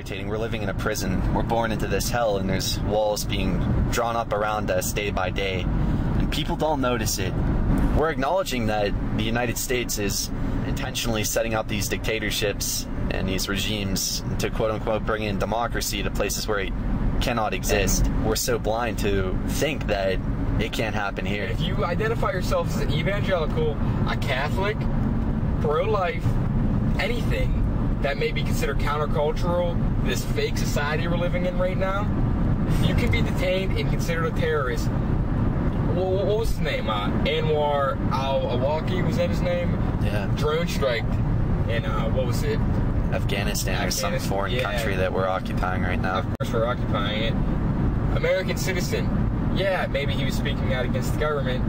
irritating. We're living in a prison. We're born into this hell, and there's walls being drawn up around us day by day, and people don't notice it. We're acknowledging that the United States is intentionally setting up these dictatorships and these regimes to quote-unquote bring in democracy to places where it cannot exist. And we're so blind to think that it can't happen here. If you identify yourself as an evangelical, a Catholic, pro-life, anything that may be considered countercultural, this fake society we're living in right now, you can be detained and considered a terrorist. What was his name? Anwar al-Awlaki, was that his name? Yeah. Drone strike in, what was it? Afghanistan or some foreign country that we're occupying right now. Of course we're occupying it. American citizen. Yeah, maybe he was speaking out against the government,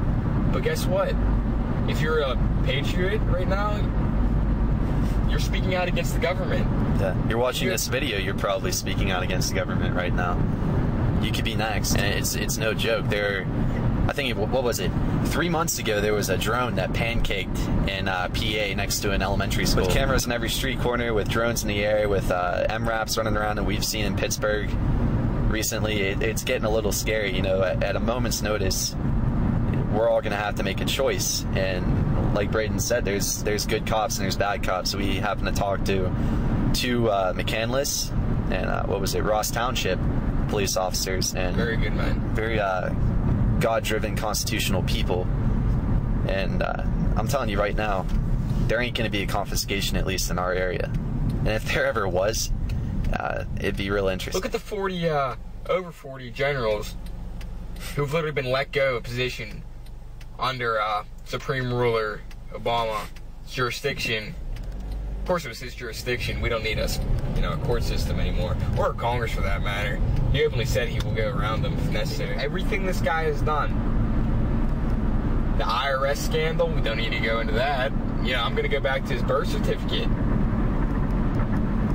but guess what? If you're a patriot right now, you're speaking out against the government. Yeah. You're watching this video, you're probably speaking out against the government right now. You could be next, and it's no joke. I think, what was it? 3 months ago, there was a drone that pancaked in PA next to an elementary school. With cameras in every street corner, with drones in the air, with MRAPs running around that we've seen in Pittsburgh recently. It's getting a little scary, you know. At a moment's notice, we're all going to have to make a choice. And like Braden said, there's good cops and there's bad cops. We happen to talk to two McCandless and what was it, Ross Township police officers, and very good men, very God-driven constitutional people. And I'm telling you right now, there ain't going to be a confiscation, at least in our area. And if there ever was, it'd be real interesting. Look at the over 40 generals who've literally been let go of position under Supreme Ruler Obama's jurisdiction. Of course, it was his jurisdiction. We don't need a court system anymore, or a Congress for that matter. He openly said he will go around them if necessary. Everything this guy has done. The IRS scandal, we don't need to go into that. You know, I'm going to go back to his birth certificate.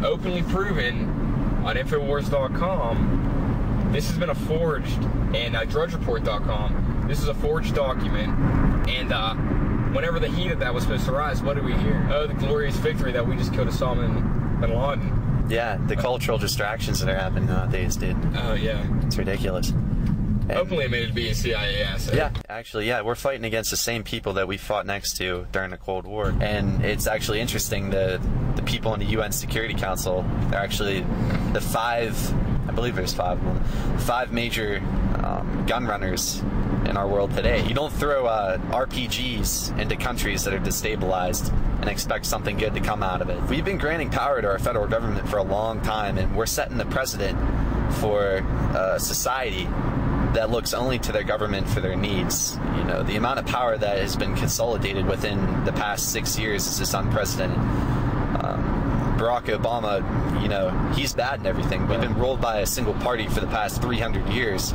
Openly proven on Infowars.com. This has been a forged, and DrudgeReport.com. This is a forged document, and whenever the heat of that was supposed to rise, what did we hear? Oh, the glorious victory that we just killed Osama bin Laden. Yeah, the cultural distractions that are happening nowadays, dude. Oh, yeah. It's ridiculous. And openly admitted to be a CIA asset. Yeah, actually, yeah, we're fighting against the same people that we fought next to during the Cold War. And it's actually interesting, the people in the UN Security Council, they're actually the I believe there's five of them, 5 major gun runners in our world today. You don't throw RPGs into countries that are destabilized and expect something good to come out of it. We've been granting power to our federal government for a long time, and we're setting the precedent for a society that looks only to their government for their needs. You know, the amount of power that has been consolidated within the past 6 years is just unprecedented. Barack Obama, you know, he's bad and everything. We've been ruled by a single party for the past 300 years.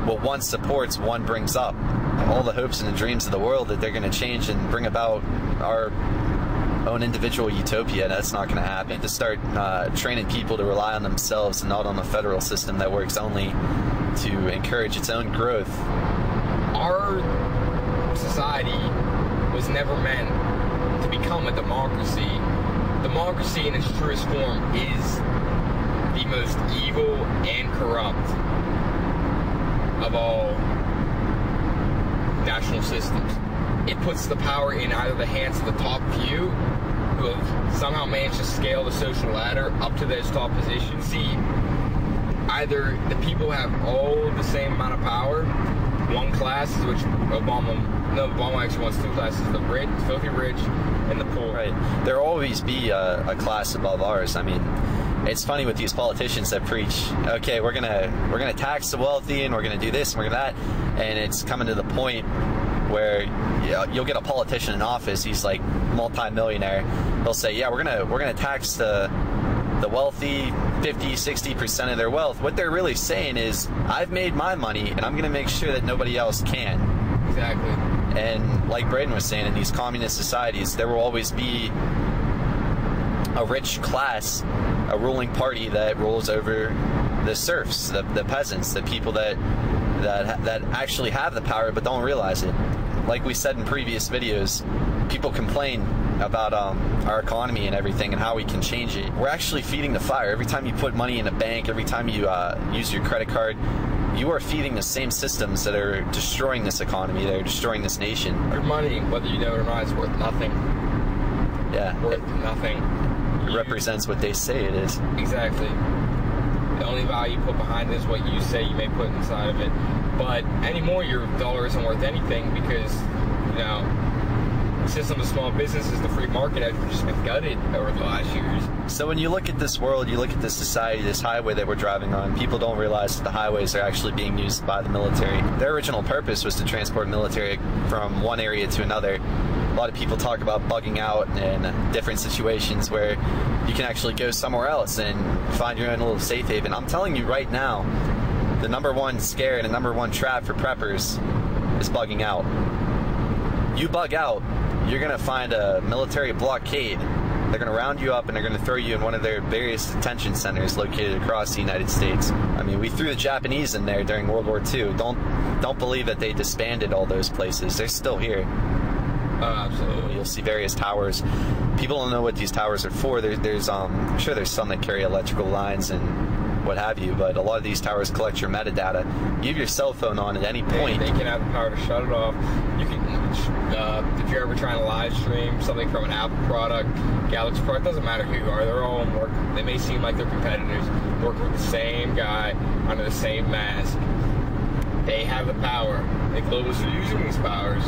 What one supports, one brings up. All the hopes and the dreams of the world that they're going to change and bring about our own individual utopia, that's not going to happen. To start training people to rely on themselves and not on the federal system that works only to encourage its own growth. Our society was never meant to become a democracy. Democracy in its truest form is the most evil and corrupt of all national systems. It puts the power in either the hands of the top few, who have somehow managed to scale the social ladder up to those top positions. See, either the people have all the same amount of power, one class, which Obama actually wants 2 classes, the rich, filthy rich, and the poor. Right. There'll always be a class above ours. I mean, it's funny with these politicians that preach, okay, we're gonna tax the wealthy, and we're gonna do this, and we're gonna that, and it's coming to the point where you'll get a politician in office, he's like multi-millionaire, he'll say, yeah, we're gonna tax the wealthy 50-60% of their wealth. What they're really saying is, I've made my money and I'm gonna make sure that nobody else can. Exactly. And like Braden was saying, in these communist societies, there will always be a rich class, a ruling party that rules over the serfs, the peasants, the people that actually have the power but don't realize it. Like we said in previous videos, people complain about our economy and everything and how we can change it. We're actually feeding the fire. Every time you put money in a bank, every time you use your credit card, you are feeding the same systems that are destroying this economy, that are destroying this nation. Your money, whether you know it or not, is worth nothing. Yeah. Worth nothing. It represents what they say it is. Exactly. The only value you put behind it is what you say you may put inside of it. But anymore, your dollar isn't worth anything because, you know, the system of small businesses, the free market has just been gutted over the last years. So when you look at this world, you look at this society, this highway that we're driving on, people don't realize that the highways are actually being used by the military. Their original purpose was to transport military from one area to another. A lot of people talk about bugging out in different situations where you can actually go somewhere else and find your own little safe haven. I'm telling you right now, the #1 scare and the #1 trap for preppers is bugging out. You bug out, you're going to find a military blockade. They're going to round you up and they're going to throw you in one of their various detention centers located across the United States. I mean, we threw the Japanese in there during World War II. Don't believe that they disbanded all those places. They're still here. Absolutely. You'll see various towers. People don't know what these towers are for. I'm sure there's some that carry electrical lines and what have you, but a lot of these towers collect your metadata. You have your cell phone on at any point. They can have the power to shut it off. You can, if you're ever trying to live stream something from an Apple product, Galaxy product, doesn't matter who you are, they're all they may seem like they're competitors, working with the same guy under the same mask. They have the power. The globalists are using these powers.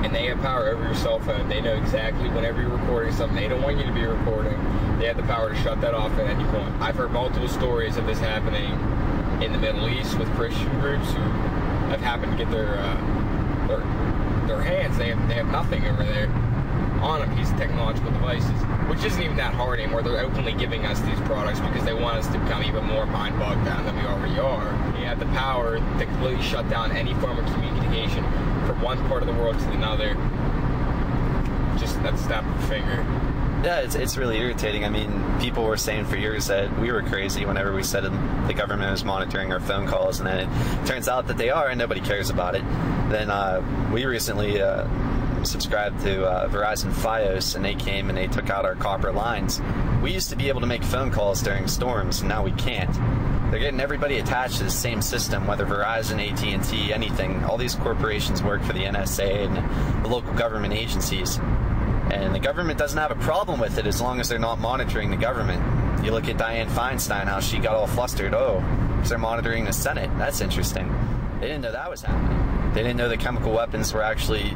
And they have power over your cell phone. They know exactly whenever you're recording something they don't want you to be recording. They have the power to shut that off at any point. I've heard multiple stories of this happening in the Middle East with Christian groups who have happened to get their hands. They have nothing over there on them. These technological devices, which isn't even that hard anymore. They're openly giving us these products because they want us to become even more mind bogged down than we already are. They have the power to completely shut down any form of communication from one part of the world to another. Just that snap of a finger. Yeah, it's really irritating. I mean, people were saying for years that we were crazy whenever we said the government was monitoring our phone calls, and then it turns out that they are and nobody cares about it. Then we recently subscribed to Verizon Fios, and they came and they took out our copper lines. We used to be able to make phone calls during storms, and now we can't. They're getting everybody attached to the same system, whether Verizon, AT&T, anything. All these corporations work for the NSA and the local government agencies. And the government doesn't have a problem with it as long as they're not monitoring the government. You look at Dianne Feinstein, how she got all flustered. Oh, because they're monitoring the Senate. That's interesting. They didn't know that was happening. They didn't know that chemical weapons were actually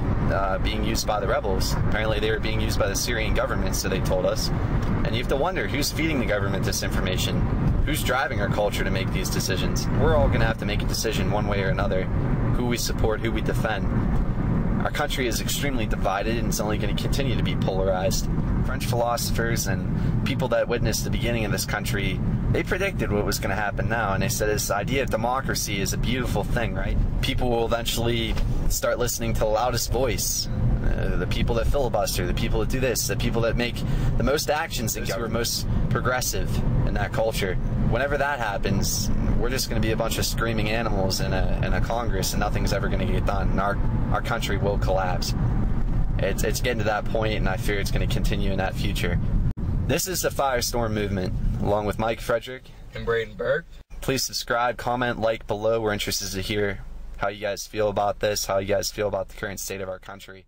being used by the rebels. Apparently they were being used by the Syrian government, so they told us. And you have to wonder, who's feeding the government this information? Who's driving our culture to make these decisions? We're all going to have to make a decision one way or another. Who we support, who we defend. Our country is extremely divided, and it's only going to continue to be polarized. French philosophers and people that witnessed the beginning of this country, they predicted what was going to happen now, and they said this idea of democracy is a beautiful thing, right? People will eventually start listening to the loudest voice, the people that filibuster, the people that do this, the people that make the most actions and who are most progressive in that culture. Whenever that happens, we're just going to be a bunch of screaming animals in a Congress, and nothing's ever going to get done, and our country will collapse. It's getting to that point, and I fear it's going to continue in that future. This is the Firestorm Movement, along with Mike Frederick and Braden Burke. Please subscribe, comment, like below. We're interested to hear how you guys feel about this, how you guys feel about the current state of our country.